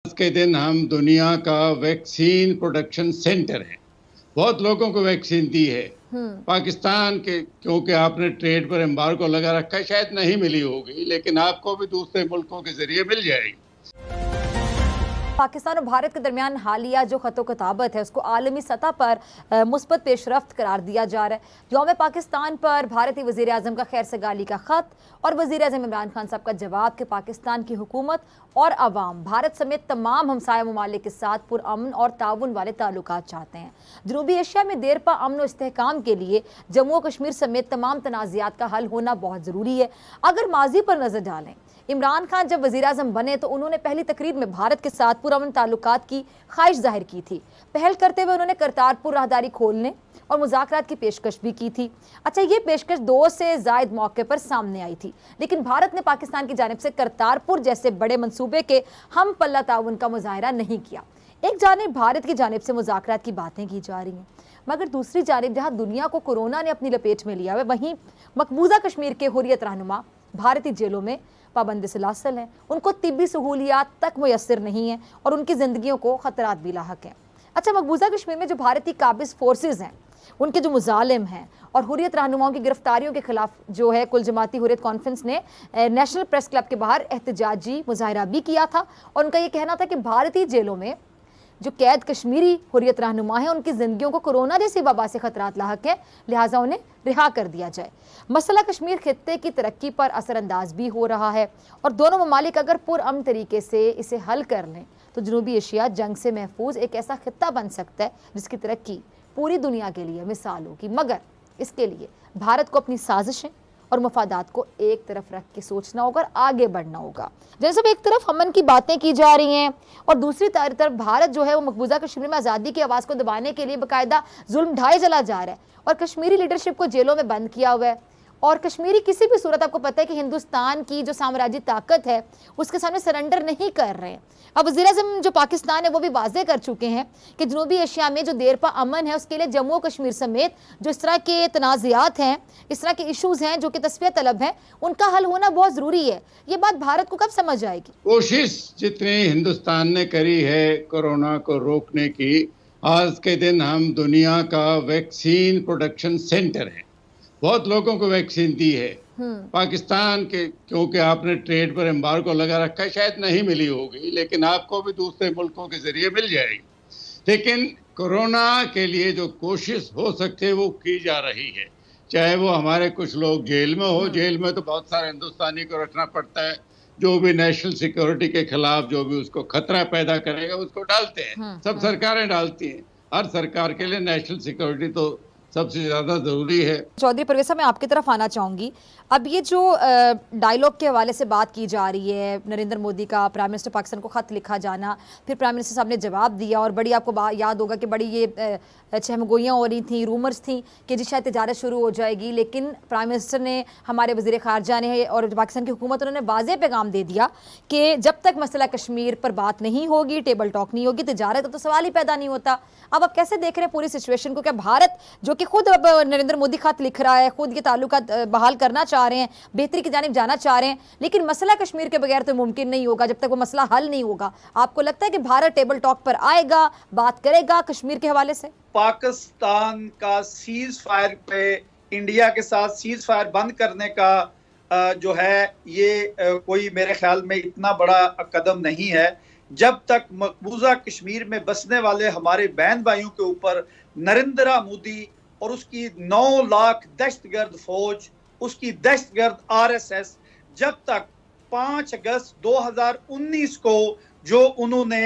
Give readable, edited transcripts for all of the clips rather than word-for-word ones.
आज के दिन हम दुनिया का वैक्सीन प्रोडक्शन सेंटर है। बहुत लोगों को वैक्सीन दी है। पाकिस्तान के क्योंकि आपने ट्रेड पर एम्बार्गो लगा रखा है, शायद नहीं मिली होगी, लेकिन आपको भी दूसरे मुल्कों के जरिए मिल जाएगी। पाकिस्तान और भारत के दरमियान हालिया जो खतो-खताबत है उसको आलमी सतह पर मुस्बत पेशरफ्त करार दिया जा रहा है। यौम पाकिस्तान पर भारतीय वज़ीर आज़म का खैर सगाली का ख़त और वज़ीर आज़म इमरान खान साहब का जवाब कि पाकिस्तान की हुकूमत और अवाम भारत समेत तमाम हमसाया ममालिक के साथ पुरअमन और ताउन वाले ताल्लुकात चाहते हैं। जनूबी एशिया में देरपा अमन और इस्तेहकाम के लिए जम्मू और कश्मीर समेत तमाम तनाज़ात का हल होना बहुत ज़रूरी है। अगर माजी पर नज़र डालें, इमरान खान जब वज़ीर आज़म बने तो उन्होंने पहली तकरीर में भारत के साथ पुरअमन ताल्लुकात की ख्वाहिश जाहिर की थी। पहल करते हुए उन्होंने करतारपुर राहदारी खोलने और मुज़ाकरात की पेशकश भी की थी। अच्छा, ये पेशकश 2 से ज़ायद मौके पर सामने आई थी, लेकिन भारत ने पाकिस्तान की जानिब से करतारपुर जैसे बड़े मंसूबे के हम पल्ला ताउन का मुजाहरा नहीं किया। एक जानिब भारत की जानिब से मुज़ाकरात की बातें की जा रही हैं, मगर दूसरी जानिब जहाँ दुनिया को कोरोना ने अपनी लपेट में लिया है, वहीं मकबूजा कश्मीर के हुर्रियत रहनुमा भारतीय जेलों में पाबंद सलासल हैं। उनको तिब्बी सहूलियात तक मुयस्सर नहीं है और उनकी ज़िंदगियों को ख़तरात भी लाहक हैं। अच्छा, मकबूजा कश्मीर में जो भारतीय काबिज़ फोर्सेज हैं, उनके जो मुजालिम हैं और हुर्रियत रहनुमाओं की गिरफ्तारियों के खिलाफ जो है कुल जमाती हुर्रियत कॉन्फ्रेंस ने नेशनल प्रेस क्लब के बाहर एहतजाजी मुजाहरा भी किया था और उनका ये कहना था कि भारतीय जेलों में जो कैद कश्मीरी हुर्रियत रहनुमा है, उनकी ज़िंदगियों को कोरोना जैसी वबा से खतरात लाहक है, लिहाजा उन्हें रिहा कर दिया जाए। मसला कश्मीर खित्ते की तरक्की पर असरअंदाज भी हो रहा है और दोनों ममालिक अगर पुरअमन तरीके से इसे हल कर लें तो जनूबी एशिया जंग से महफूज एक ऐसा खित्ता बन सकता है जिसकी तरक्की पूरी दुनिया के लिए मिसाल होगी। मगर इसके लिए भारत को अपनी साजिशें और मफादात को एक तरफ रख के सोचना होगा और आगे बढ़ना होगा। जैसे एक तरफ अमन की बातें की जा रही हैं और दूसरी तरफ भारत जो है वो मकबूजा कश्मीर में आज़ादी की आवाज़ को दबाने के लिए बाकायदा जुल्म ढाए चला जा रहा है और कश्मीरी लीडरशिप को जेलों में बंद किया हुआ है। और कश्मीरी किसी भी सूरत, आपको पता है कि हिंदुस्तान की जो साम्राज्य ताकत है उसके सामने सरेंडर नहीं कर रहे हैं। अब वज़ीर आज़म जो पाकिस्तान है वो भी वाज़े कर चुके हैं कि जनूबी एशिया में जो देरपा अमन है उसके लिए जम्मू और कश्मीर समेत जो इस तरह के तनाज़ात हैं, इस तरह के इशूज़ हैं जो कि तस्फिया तलब हैं, उनका हल होना बहुत ज़रूरी है। ये बात भारत को कब समझ आएगी? कोशिश जितनी हिंदुस्तान ने करी है कोरोना को रोकने की, आज के दिन हम दुनिया का वैक्सीन प्रोडक्शन सेंटर है। बहुत लोगों को वैक्सीन दी है। पाकिस्तान के क्योंकि आपने ट्रेड पर एम्बार्गो लगा रखा है, शायद नहीं मिली होगी, लेकिन आपको भी दूसरे मुल्कों के जरिए मिल जाएगी। लेकिन कोरोना के लिए जो कोशिश हो सकती है वो की जा रही है। चाहे वो हमारे कुछ लोग जेल में हो, जेल में तो बहुत सारे हिंदुस्तानी को रखना पड़ता है, जो भी नेशनल सिक्योरिटी के खिलाफ जो भी उसको खतरा पैदा करेगा उसको डालते हैं। सब सरकारें डालती हैं। हर सरकार के लिए नेशनल सिक्योरिटी तो सबसे ज्यादा जरूरी है। चौधरी परवेज साहब, मैं आपकी तरफ आना चाहूँगी। अब ये जो डायलॉग के हवाले से बात की जा रही है, नरेंद्र मोदी का प्राइम मिनिस्टर पाकिस्तान को ख़त लिखा जाना, फिर प्राइम मिनिस्टर साहब ने जवाब दिया और बड़ी आपको याद होगा कि बड़ी ये चहमगोइयाँ हो रही थी, रूमर्स थी कि जी शायद तिजारत शुरू हो जाएगी, लेकिन प्राइम मिनिस्टर ने, हमारे वज़ीर ख़ारजा ने और पाकिस्तान की हुकूमत उन्होंने वाज़ेह पैगाम दे दिया कि जब तक मसला कश्मीर पर बात नहीं होगी, टेबल टॉक नहीं होगी, तिजारत का तो सवाल ही पैदा नहीं होता। अब आप कैसे देख रहे हैं पूरी सिचुएशन को? क्या भारत जो कि खुद अब नरेंद्र मोदी खत लिख रहा है, खुद ये ताल्लुकात बहाल करना चाह रहे हैं, बेहतरी की जानिब जाना चाह रहे हैं, लेकिन मसला कश्मीर के बगैर तो मुमकिन नहीं होगा जब तक वो मसला हल नहीं होगा। आपको लगता है कि भारत टेबल टॉक पर आएगा, बात करेगा कश्मीर के हवाले से? पाकिस्तान का सीज फायर पे इंडिया के साथ सीज फायर बंद करने का जो है ये कोई मेरे ख्याल में इतना बड़ा कदम नहीं है। जब तक मकबूजा कश्मीर में बसने वाले हमारे बहन भाइयों के ऊपर नरेंद्र मोदी और उसकी 9 लाख दहशतगर्द फौज, उसकी दहशतगर्द RSS, जब तक 5 अगस्त 2019 को जो उन्होंने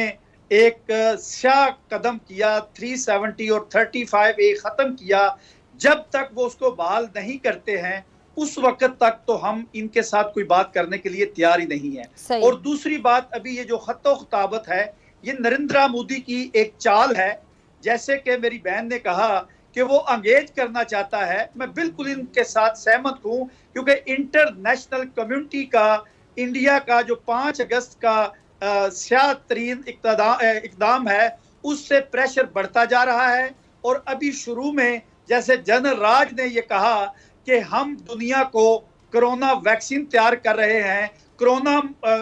एक स्याह कदम किया, 370 और 35A खत्म किया, जब तक वो उसको बहाल नहीं करते हैं उस वक्त तक तो हम इनके साथ कोई बात करने के लिए तैयार ही नहीं है। और दूसरी बात, अभी ये जो खत्तो खिताबत है ये नरेंद्र मोदी की एक चाल है। जैसे कि मेरी बहन ने कहा कि वो अंगेज करना चाहता है, मैं बिल्कुल इनके साथ सहमत हूँ, क्योंकि इंटरनेशनल कम्युनिटी का इंडिया का जो 5 अगस्त का स्याह तरीन इकदाम है उससे प्रेशर बढ़ता जा रहा है। और अभी शुरू में जैसे जनरल राज ने ये कहा कि हम दुनिया को कोरोना वैक्सीन तैयार कर रहे हैं, कोरोना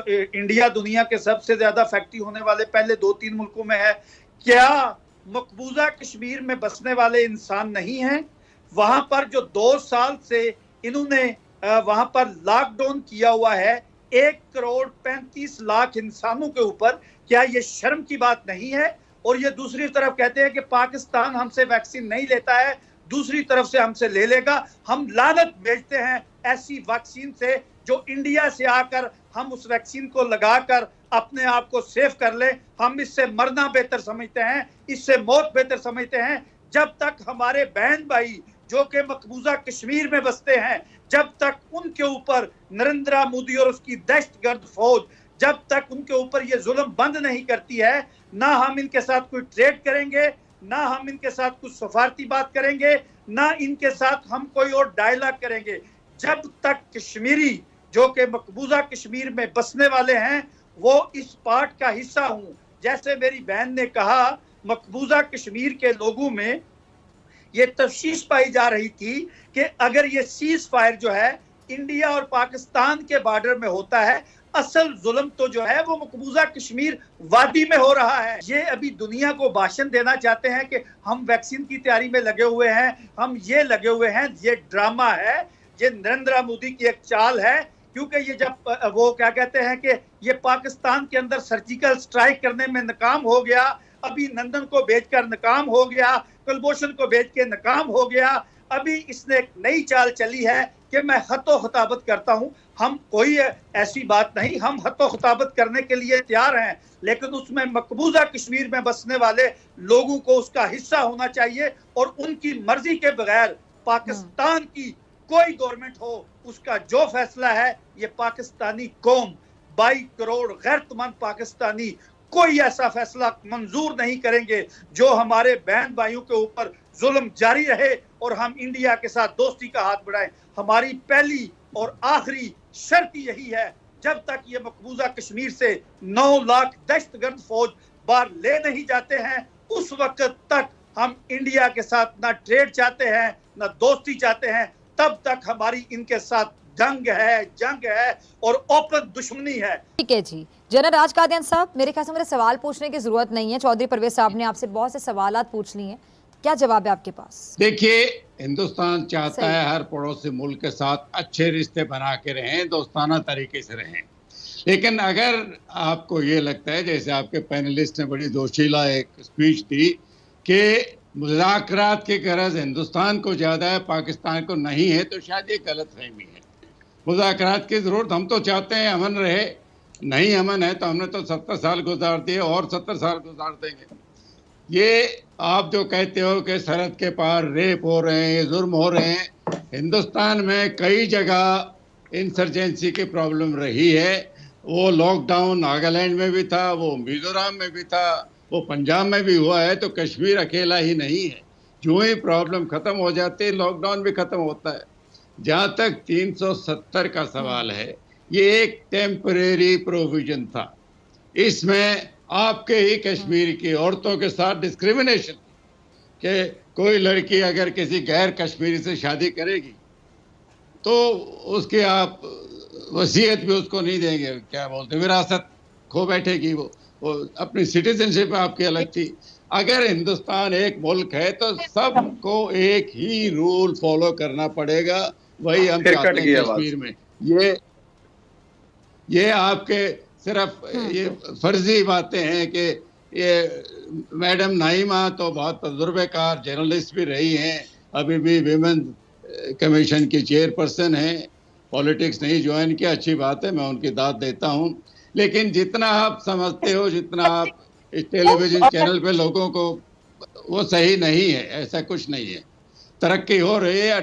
इंडिया दुनिया के सबसे ज्यादा फैक्ट्री होने वाले पहले 2-3 मुल्कों में है। क्या मकबूजा कश्मीर में बसने वाले इंसान नहीं हैं? वहां पर जो 2 साल से इन्होंने वहां पर लॉकडाउन किया हुआ है 1,35,00,000 इंसानों के ऊपर, क्या ये शर्म की बात नहीं है? और ये दूसरी तरफ कहते हैं कि पाकिस्तान हमसे वैक्सीन नहीं लेता है, दूसरी तरफ से हमसे ले लेगा। हम लानत भेजते हैं ऐसी वैक्सीन से जो इंडिया से आकर हम उस वैक्सीन को लगाकर अपने आप को सेफ कर ले। हम इससे मरना बेहतर समझते हैं, इससे मौत बेहतर समझते हैं। जब तक हमारे बहन भाई जो कि मकबूजा कश्मीर में बसते हैं, जब तक उनके ऊपर नरेंद्र मोदी और उसकी दहशतगर्द फौज जब तक उनके ऊपर ये जुल्म बंद नहीं करती है, ना हम इनके साथ कोई ट्रेड करेंगे, ना हम इनके साथ कुछ सफारती बात करेंगे, ना इनके साथ हम कोई और डायलॉग करेंगे। जब तक कश्मीरी जो कि मकबूजा कश्मीर में बसने वाले हैं वो इस पार्ट का हिस्सा हूं। जैसे मेरी बहन ने कहा, मकबूजा कश्मीर के लोगों में ये तफ्शीश पाई जा रही थी कि अगर ये सीज फायर जो है इंडिया और पाकिस्तान के बॉर्डर में होता है, असल जुल्म तो जो है वो मकबूजा कश्मीर वादी में हो रहा है। ये अभी दुनिया को भाषण देना चाहते हैं कि हम वैक्सीन की तैयारी में लगे हुए हैं, हम ये लगे हुए हैं। ये ड्रामा है, ये नरेंद्र मोदी की एक चाल है। क्योंकि ये जब वो क्या कहते हैं कि ये पाकिस्तान के अंदर सर्जिकल स्ट्राइक करने में नाकाम हो गया, अभी नंदन को भेजकर नाकाम हो गया, कुलभूषण को भेज के नाकाम हो गया, अभी इसने एक नई चाल चली है कि मैं हतो खताबत करता हूं। हम कोई ऐसी बात नहीं, हम हतो खताबत करने के लिए तैयार हैं, लेकिन उसमें मकबूजा कश्मीर में बसने वाले लोगों को उसका हिस्सा होना चाहिए और उनकी मर्जी के बगैर पाकिस्तान की कोई गवर्नमेंट हो, उसका जो फैसला है ये पाकिस्तानी कौम 22 करोड़ गैरतमंद पाकिस्तानी कोई ऐसा फैसला मंजूर नहीं करेंगे जो हमारे बहन भाइयों के ऊपर जुल्म जारी रहे और हम इंडिया के साथ दोस्ती का हाथ बढ़ाएं। हमारी पहली और आखिरी शर्त यही है, जब तक ये मकबूजा कश्मीर से 9 लाख दहशतगर्द फौज बाहर ले नहीं जाते हैं, उस वक्त तक हम इंडिया के साथ ना ट्रेड चाहते हैं ना दोस्ती चाहते हैं। तब तक हमारी इनके साथ जंग है और ओपन दुश्मनी है। ठीक है जी। जनरल राज कादियान साहब, मेरे ख्याल से मुझे सवाल पूछने की जरूरत नहीं है। चौधरी परवेज साहब ने आपसे बहुत से सवाल पूछ लिए हैं, क्या जवाब है आपके पास? देखिए, हिंदुस्तान चाहता है हर पड़ोसी मुल्क के साथ अच्छे रिश्ते बना के रहें, दोस्ताना तरीके से रहें। लेकिन अगर आपको ये लगता है, जैसे आपके पैनलिस्ट ने बड़ी दोशीला एक स्पीच दी कि मुज़ाकरात की गरज हिंदुस्तान को ज़्यादा है, पाकिस्तान को नहीं है, तो शायद ये गलतफहमी है। मुज़ाकरात की ज़रूरत हम तो चाहते हैं अमन रहे, नहीं अमन है तो हमने तो 70 साल गुजार दिए और 70 साल गुजार देंगे। ये आप जो कहते हो कि सरहद के पार रेप हो रहे हैं, जुर्म हो रहे हैं, हिंदुस्तान में कई जगह इंसर्जेंसी की प्रॉब्लम रही है। वो लॉकडाउन नागालैंड में भी था, वो मिजोरम में भी था, वो पंजाब में भी हुआ है, तो कश्मीर अकेला ही नहीं है। जो ही प्रॉब्लम ख़त्म हो जाती है लॉकडाउन भी ख़त्म होता है। जहाँ तक 370 का सवाल है, ये एक टेम्परेरी प्रोविजन था। इसमें आपके ही कश्मीर की औरतों के साथ डिस्क्रिमिनेशन कि कोई लड़की अगर किसी गैर कश्मीरी से शादी करेगी तो उसकी आप वसीयत भी उसको नहीं देंगे, क्या बोलते हैं, विरासत खो बैठेगी। वो अपनी सिटीजनशिप आपकी अलग थी। अगर हिंदुस्तान एक मुल्क है तो सबको एक ही रूल फॉलो करना पड़ेगा, वही हम चाहते हैं कश्मीर में। ये आपके सिर्फ ये फर्जी बातें हैं कि ये मैडम नाइमा तो बहुत तजुर्बेकार जर्नलिस्ट भी रही हैं, अभी भी विमेन कमीशन की चेयरपर्सन हैं, पॉलिटिक्स नहीं ज्वाइन किया, अच्छी बात है, मैं उनकी दाद देता हूं। लेकिन जितना आप समझते हो, जितना आप इस टेलीविजन चैनल पे लोगों को, वो सही नहीं है, ऐसा कुछ नहीं है। तरक्की हो रही है।